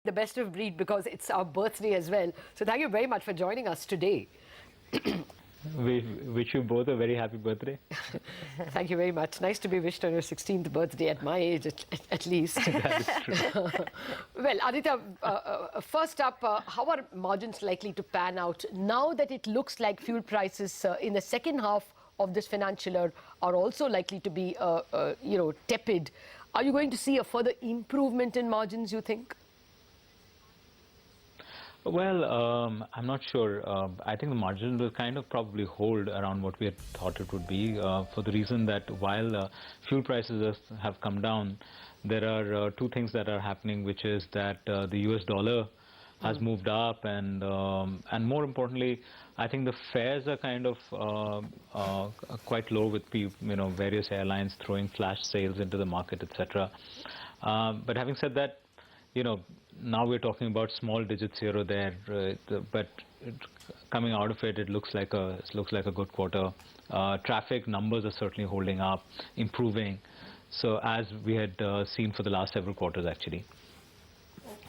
the best of breed because it's our birthday as well. So thank you very much for joining us today. We wish you both a very happy birthday. Thank you very much. Nice to be wished on your 16th birthday at my age, at least. That is true. Well, Aditya, first up, how are margins likely to pan out now that it looks like fuel prices in the second half of this financial year are also likely to be, tepid? Are you going to see a further improvement in margins, you think? Well, I'm not sure. I think the margin will kind of probably hold around what we had thought it would be for the reason that while fuel prices have come down, there are two things that are happening, which is that the US dollar has moved up and more importantly, I think the fares are kind of quite low with various airlines throwing flash sales into the market, etc. But having said that, now we're talking about small digits here or there, but coming out of it, it looks like a good quarter. Traffic numbers are certainly holding up, improving. So as we had seen for the last several quarters, actually.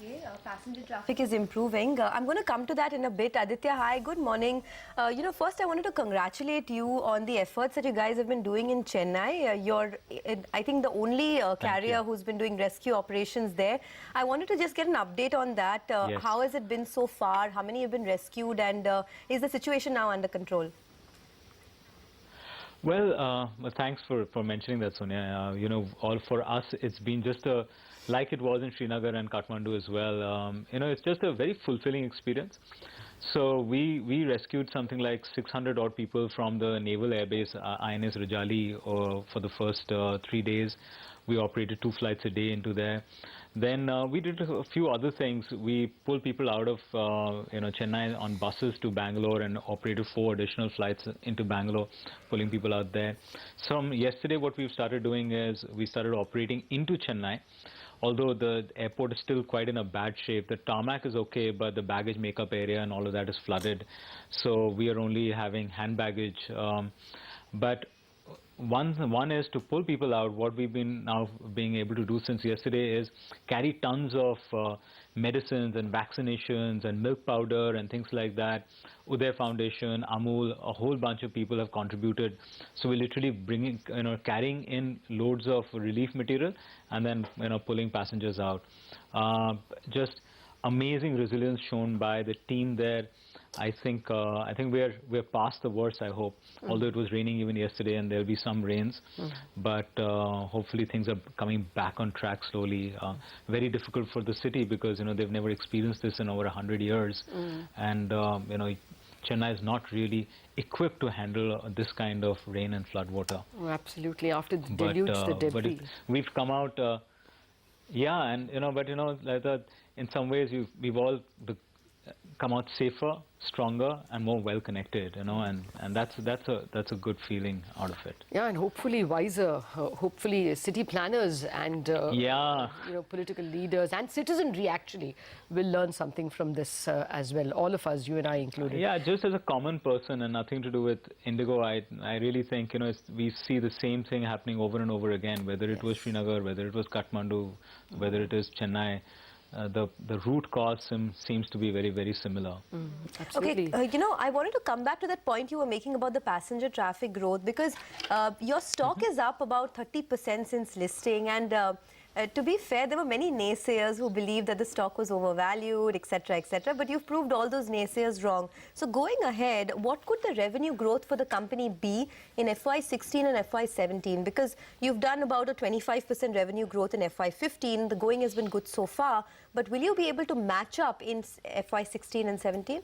Okay, passenger traffic is improving. I'm going to come to that in a bit. Aditya, hi, good morning. First I wanted to congratulate you on the efforts that you guys have been doing in Chennai. You're, I think, the only carrier who's been doing rescue operations there. I wanted to just get an update on that. Yes. How has it been so far? How many have been rescued? And is the situation now under control? Well, thanks for mentioning that, Sonia. All for us, it's been just like it was in Srinagar and Kathmandu as well. It's just a very fulfilling experience. So we rescued something like 600 odd people from the naval airbase INS Rajali for the first 3 days. We operated 2 flights a day into there. Then we did a few other things. We pulled people out of Chennai on buses to Bangalore and operated 4 additional flights into Bangalore, pulling people out there. From yesterday, what we've started doing is we started operating into Chennai. Although the airport is still quite in a bad shape, the tarmac is okay, but the baggage makeup area and all of that is flooded. So we are only having hand baggage. But one is to pull people out. What we've been now being able to do since yesterday is carry tons of medicines and vaccinations and milk powder and things like that. Uday Foundation, Amul, a whole bunch of people have contributed. So we're literally carrying in loads of relief material and then pulling passengers out. Just amazing resilience shown by the team there. I think we're past the worst, I hope. Although it was raining even yesterday and there'll be some rains, but hopefully things are coming back on track slowly. Very difficult for the city because they've never experienced this in over 100 years, and Chennai is not really equipped to handle this kind of rain and flood water. Oh, absolutely. After the deluge, the debris. But we've come out, yeah, and in some ways we've all come out safer, stronger, and more well connected, and that's a good feeling out of it. Yeah, and hopefully wiser, hopefully city planners and political leaders and citizenry actually will learn something from this as well. All of us, you and I included. Yeah, just as a common person and nothing to do with Indigo, I really think we see the same thing happening over and over again. Whether it was Srinagar, whether it was Kathmandu, whether it is Chennai. The root cause seems to be very, very similar. Absolutely. Okay, I wanted to come back to that point you were making about the passenger traffic growth because your stock is up about 30% since listing, and to be fair, there were many naysayers who believed that the stock was overvalued, etc., but you've proved all those naysayers wrong. So going ahead, what could the revenue growth for the company be in FY16 and FY17? Because you've done about a 25% revenue growth in FY15. The going has been good so far, but will you be able to match up in FY16 and 17?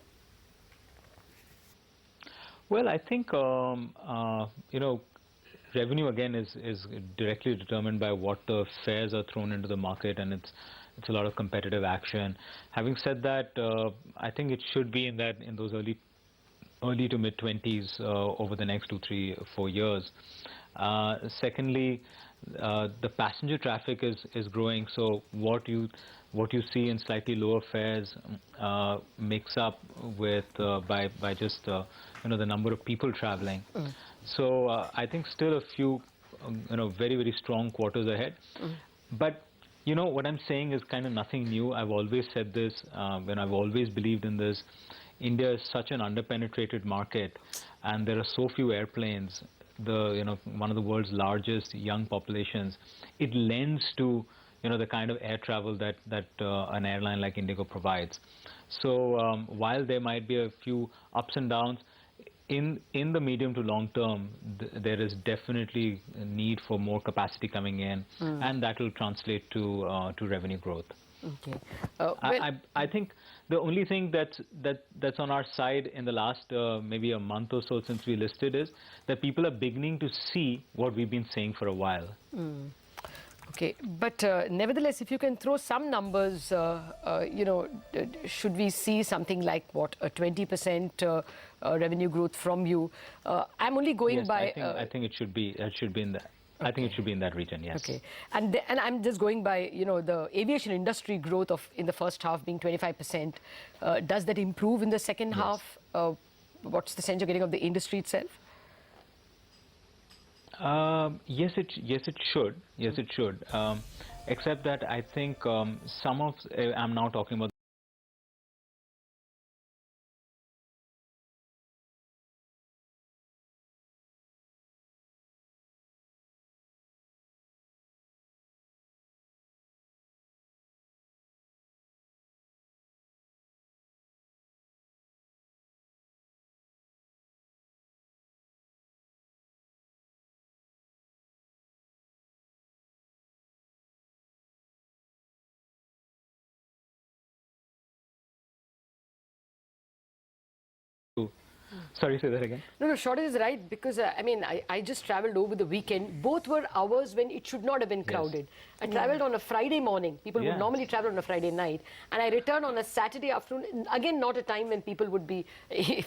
Well, I think, revenue again is directly determined by what the fares are thrown into the market, and it's a lot of competitive action. Having said that, I think it should be in those early to mid 20s over the next 2, 3, 4 years. Secondly, the passenger traffic is growing, so what you see in slightly lower fares makes up with by just the number of people traveling. So I think still a few very, very strong quarters ahead. But you know, what I'm saying is kind of nothing new. I've always said this, and I've always believed in this. India is such an underpenetrated market, and there are so few airplanes. One of the world's largest young populations. It lends to, the kind of air travel that an airline like Indigo provides. So while there might be a few ups and downs, in the medium to long term, there is definitely a need for more capacity coming in, and that will translate to revenue growth. Okay. I think the only thing that's on our side in the last maybe a month or so since we listed is that people are beginning to see what we've been saying for a while. Okay, but nevertheless, if you can throw some numbers, should we see something like what, a 20% revenue growth from you? I'm only going Yes, by. I think it should be. It should be in that. I think it should be in that region. Yes. Okay, and I'm just going by the aviation industry growth in the first half being 25%. Does that improve in the second half? What's the sense you're getting of the industry itself? Yes, it should. Yes, it should. Except that I think some of I'm now talking about. Sorry, say that again. No, Shortage is right because I just travelled over the weekend. Both were hours when it should not have been crowded. Yes. I travelled on a Friday morning. People would normally travel on a Friday night, and I returned on a Saturday afternoon. Again, not a time when people would be,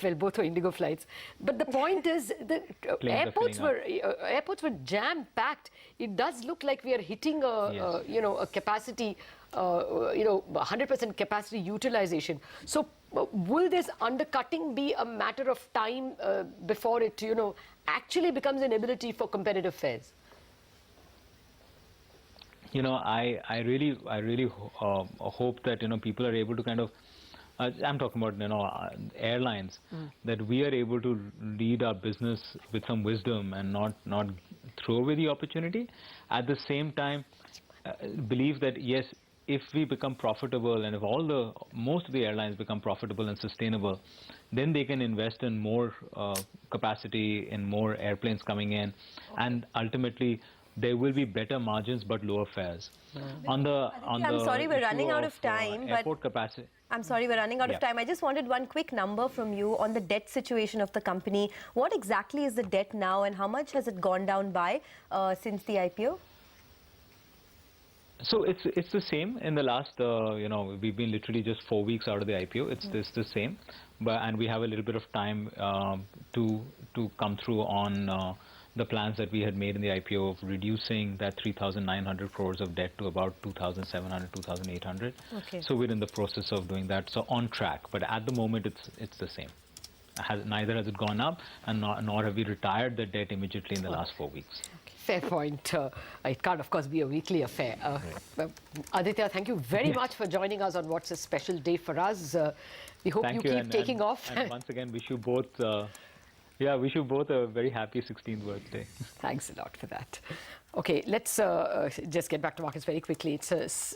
well, both were Indigo flights. But the point is, the airports were jam packed. It does look like we are hitting a capacity. 100% capacity utilization. So will this undercutting be a matter of time before it, actually becomes an ability for competitive fares? I really hope that people are able to kind of. I'm talking about airlines, that we are able to lead our business with some wisdom and not throw away the opportunity. At the same time, believe that yes, if we become profitable and if most of the airlines become profitable and sustainable, then they can invest in more capacity, in more airplanes coming in, and ultimately there will be better margins but lower fares. I'm sorry, we're running out of time. Airport capacity. I'm sorry, we're running out of time. I just wanted one quick number from you on the debt situation of the company. What exactly is the debt now, and how much has it gone down by since the IPO? So it's the same in the last, we've been literally just 4 weeks out of the IPO. It's the same, and we have a little bit of time to come through on the plans that we had made in the IPO of reducing that 3,900 crores of debt to about 2,700, 2,800. Okay. So we're in the process of doing that. So on track, but at the moment it's the same. Neither has it gone up, and nor have we retired the debt immediately in the last 4 weeks. Fair point. It can't, of course, be a weekly affair. Aditya, thank you very much for joining us on What's a Special Day for Us. We hope you keep taking off. And once again, wish you both, wish you both a very happy 16th birthday. Thanks a lot for that. Okay, let's just get back to markets very quickly. It's